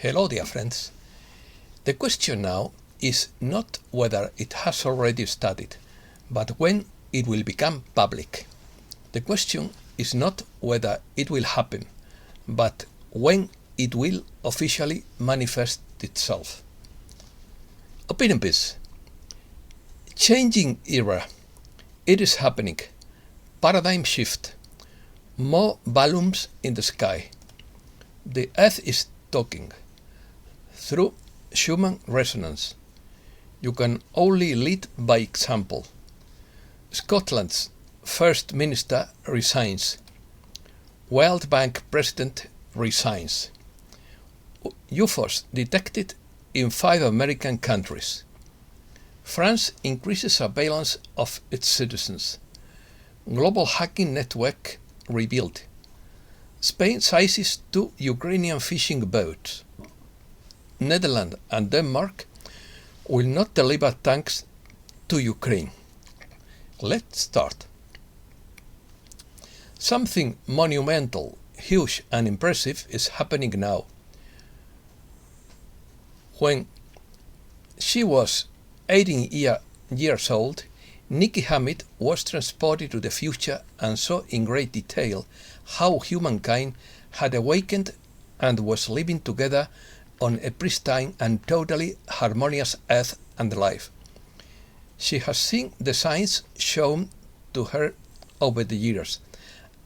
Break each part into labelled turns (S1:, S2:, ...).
S1: Hello, dear friends. The question now is not whether it has already started, but when it will become public. The question is not whether it will happen, but when it will officially manifest itself. Opinion piece. Changing era. It is happening. Paradigm shift. More balloons in the sky. The Earth is talking. Through Schumann resonance. You can only lead by example. Scotland's First Minister resigns. World Bank President resigns. UFOs detected in 5 American countries. France increases surveillance of its citizens. Global hacking network revealed. Spain seizes 2 Ukrainian fishing boats. Netherlands and Denmark will not deliver tanks to Ukraine. Let's start. Something monumental, huge and impressive is happening now. When she was 18 years old, Nikki Hammett was transported to the future and saw in great detail how humankind had awakened and was living together on a pristine and totally harmonious earth and life. She has seen the signs shown to her over the years,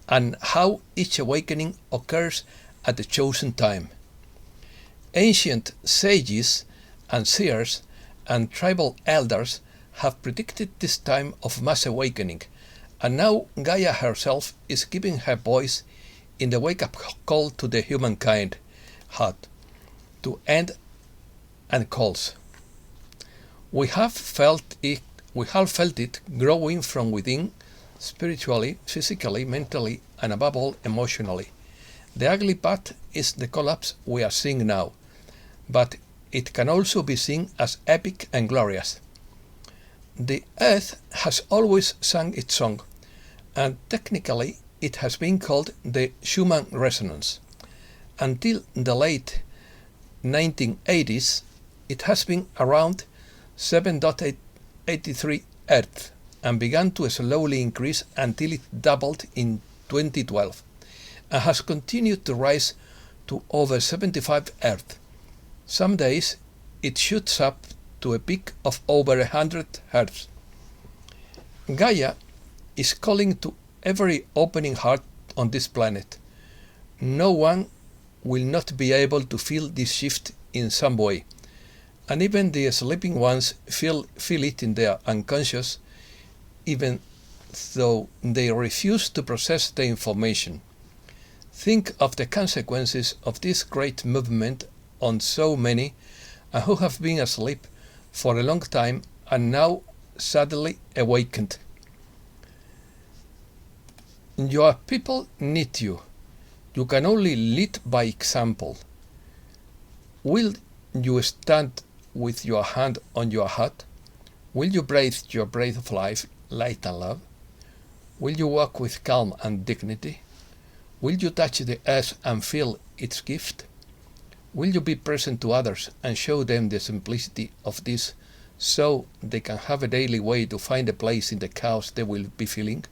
S1: and how each awakening occurs at the chosen time. Ancient sages and seers and tribal elders have predicted this time of mass awakening, and now Gaia herself is giving her voice in the wake-up call to the humankind heart to end and calls. We have felt it growing from within, spiritually, physically, mentally, and above all, emotionally. The ugly part is the collapse we are seeing now, but it can also be seen as epic and glorious. The earth has always sung its song, and technically it has been called the Schumann resonance. Until the late 1980s, it has been around 7.83 Earth and began to slowly increase until it doubled in 2012 and has continued to rise to over 75 Earth. Some days it shoots up to a peak of over 100 Hz. Gaia is calling to every opening heart on this planet. No one will not be able to feel this shift in some way, and even the sleeping ones feel it in their unconscious, even though they refuse to process the information. Think of the consequences of this great movement on so many who have been asleep for a long time and now suddenly awakened. Your people need you. You can only lead by example. Will you stand with your hand on your heart? Will you breathe your breath of life, light and love? Will you walk with calm and dignity? Will you touch the earth and feel its gift? Will you be present to others and show them the simplicity of this so they can have a daily way to find a place in the chaos they will be feeling?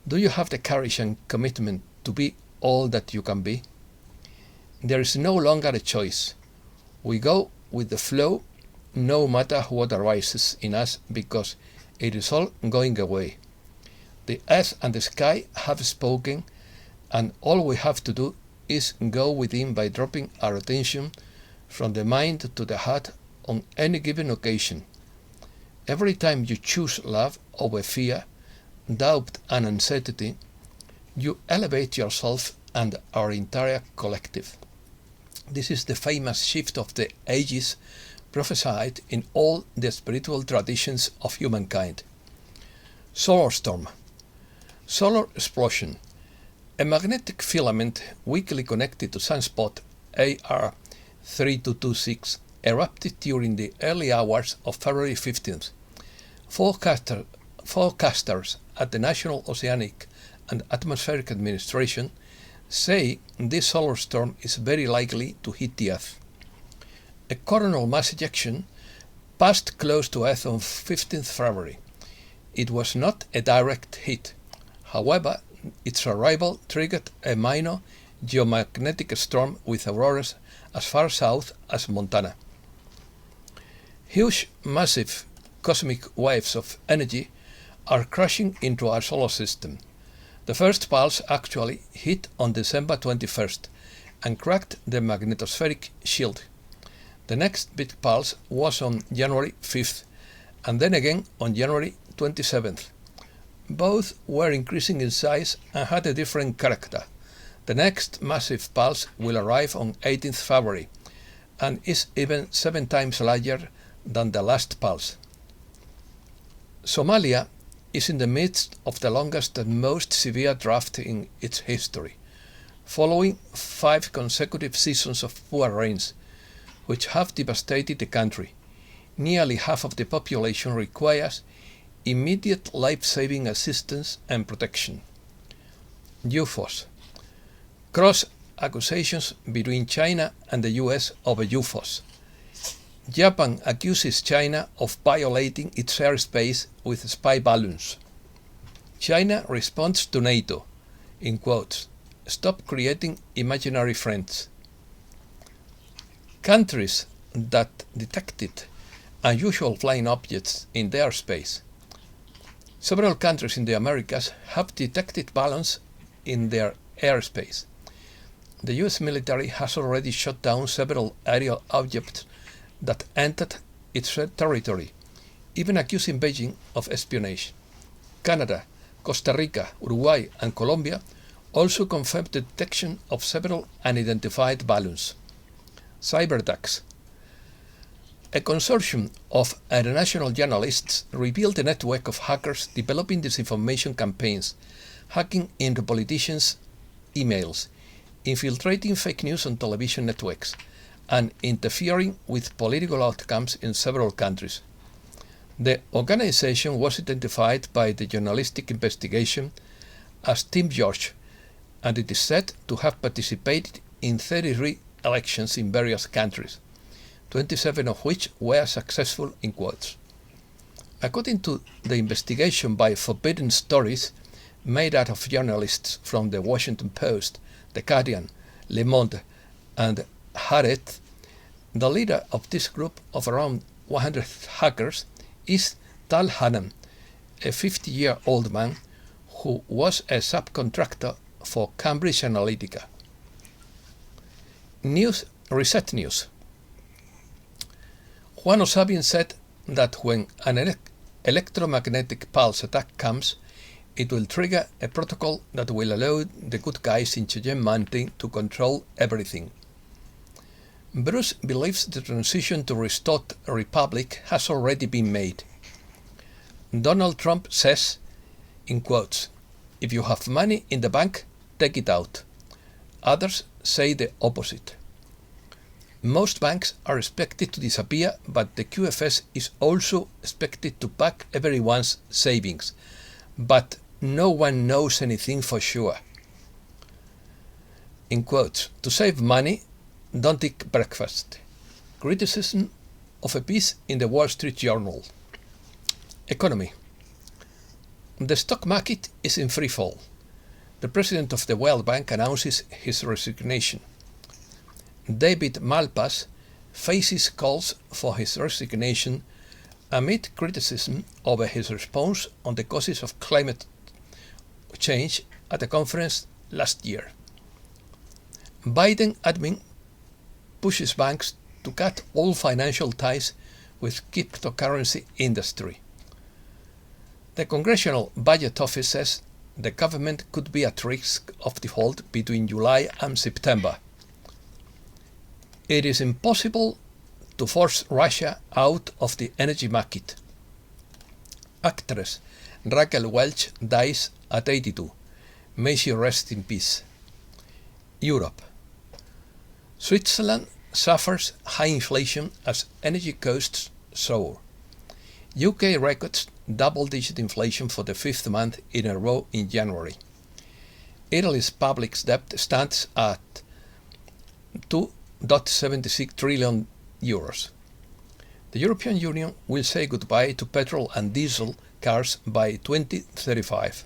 S1: Do you have the courage and commitment to be all that you can be? There is no longer a choice. We go with the flow no matter what arises in us because it is all going away. The earth and the sky have spoken, and all we have to do is go within by dropping our attention from the mind to the heart on any given occasion. Every time you choose love over fear, doubt and uncertainty, you elevate yourself and our entire collective. This is the famous shift of the ages prophesied in all the spiritual traditions of humankind. Solar storm. Solar explosion. A magnetic filament weakly connected to sunspot AR 3226 erupted during the early hours of February 15th. Forecasters at the National Oceanic and Atmospheric Administration say this solar storm is very likely to hit the Earth. A coronal mass ejection passed close to Earth on 15th February. It was not a direct hit. However, its arrival triggered a minor geomagnetic storm with auroras as far south as Montana. Huge, massive cosmic waves of energy are crashing into our solar system. The first pulse actually hit on December 21st and cracked the magnetospheric shield. The next big pulse was on January 5th and then again on January 27th. Both were increasing in size and had a different character. The next massive pulse will arrive on 18th February and is even 7 times larger than the last pulse. Somalia is in the midst of the longest and most severe drought in its history, following 5 consecutive seasons of poor rains, which have devastated the country. Nearly half of the population requires immediate life-saving assistance and protection. UFOs. Cross-accusations between China and the US over UFOs. Japan accuses China of violating its airspace with spy balloons. China responds to NATO, in quotes, "Stop creating imaginary friends." Countries that detected unusual flying objects in their space. Several countries in the Americas have detected balloons in their airspace. The US military has already shot down several aerial objects that entered its territory, even accusing Beijing of espionage. Canada, Costa Rica, Uruguay, and Colombia also confirmed the detection of several unidentified balloons. Cyberattacks. A consortium of international journalists revealed a network of hackers developing disinformation campaigns, hacking into politicians' emails, infiltrating fake news on television networks, and interfering with political outcomes in several countries. The organization was identified by the journalistic investigation as Team George, and it is said to have participated in 33 elections in various countries, 27 of which were successful in quotes. According to the investigation by Forbidden Stories, made out of journalists from the Washington Post, The Guardian, Le Monde, and Haaretz, the leader of this group of around 100 hackers is Tal Hannan, a 50-year-old man who was a subcontractor for Cambridge Analytica. Reset News. Juan Osabin said that when an electromagnetic pulse attack comes, it will trigger a protocol that will allow the good guys in Cheyenne Mountain to control everything. Bruce believes the transition to restored republic has already been made. Donald Trump says, in quotes, "If you have money in the bank, take it out." Others say the opposite. Most banks are expected to disappear, but the QFS is also expected to pack everyone's savings. But no one knows anything for sure. In quotes, "To save money, don't eat breakfast." Criticism of a piece in the Wall Street Journal. Economy. The stock market is in free fall. The president of the World Bank announces his resignation. David Malpass faces calls for his resignation amid criticism over his response on the causes of climate change at a conference last year. Biden admin pushes banks to cut all financial ties with cryptocurrency industry. The Congressional Budget Office says the government could be at risk of default between July and September. It is impossible to force Russia out of the energy market. Actress Raquel Welch dies at 82. May she rest in peace. Europe. Switzerland suffers high inflation as energy costs soar. UK records double-digit inflation for the 5th month in a row in January. Italy's public debt stands at 2.76 trillion euros. The European Union will say goodbye to petrol and diesel cars by 2035.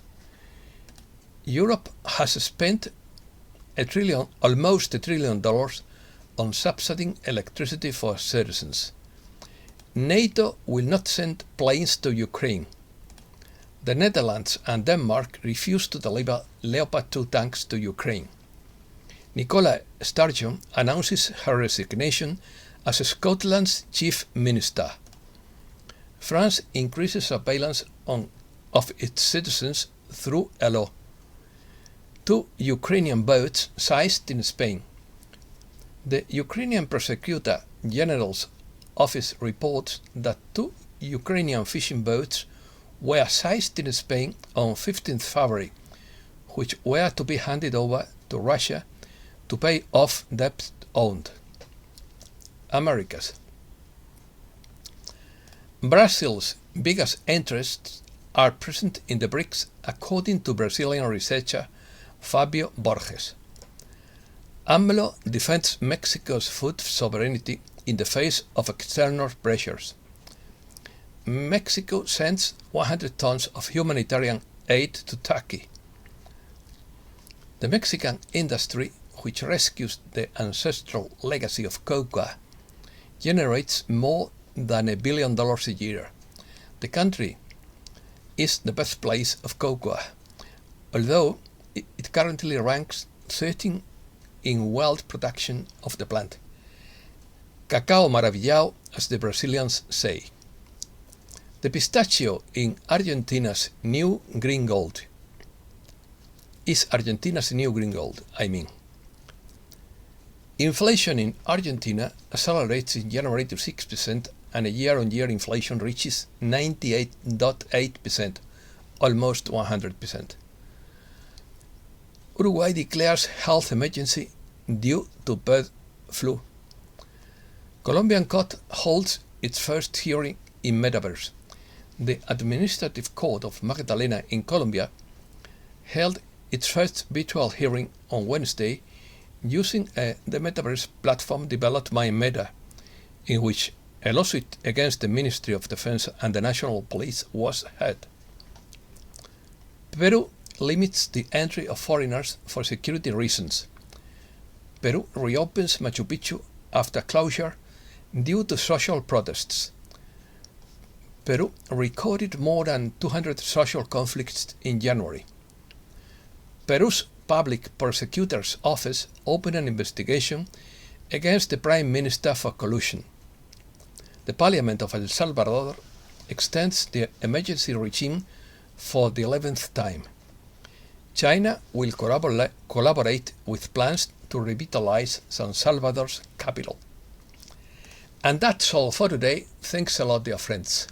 S1: Europe has spent almost $1 trillion on subsidizing electricity for citizens. NATO will not send planes to Ukraine. The Netherlands and Denmark refuse to deliver Leopard 2 tanks to Ukraine. Nicola Sturgeon announces her resignation as Scotland's Chief Minister. France increases surveillance of its citizens through a law. 2 Ukrainian boats seized in Spain. The Ukrainian Prosecutor General's office reports that 2 Ukrainian fishing boats were seized in Spain on 15th February, which were to be handed over to Russia to pay off debt owed. Americas. Brazil's biggest interests are present in the BRICS, according to Brazilian researcher Fabio Borges. AMLO defends Mexico's food sovereignty in the face of external pressures. Mexico sends 100 tons of humanitarian aid to Turkey. The Mexican industry, which rescues the ancestral legacy of cocoa, generates more than $1 billion a year. The country is the birthplace of cocoa, although it currently ranks 13th in world production of the plant. Cacao maravillao, as the Brazilians say. The pistachio in Argentina's new green gold is Argentina's new green gold, Inflation in Argentina accelerates in January to 6%, and a year-on-year inflation reaches 98.8%, almost 100%. Uruguay declares health emergency due to bird flu. Colombian court holds its first hearing in metaverse. The Administrative Court of Magdalena in Colombia held its first virtual hearing on Wednesday using the metaverse platform developed by Meta, in which a lawsuit against the Ministry of Defense and the National Police was heard. Peru limits the entry of foreigners for security reasons. Peru reopens Machu Picchu after closure due to social protests. Peru recorded more than 200 social conflicts in January. Peru's Public Prosecutor's Office opened an investigation against the Prime Minister for collusion. The Parliament of El Salvador extends the emergency regime for the 11th time. China will collaborate with plans to revitalize San Salvador's capital. And that's all for today. Thanks a lot, dear friends.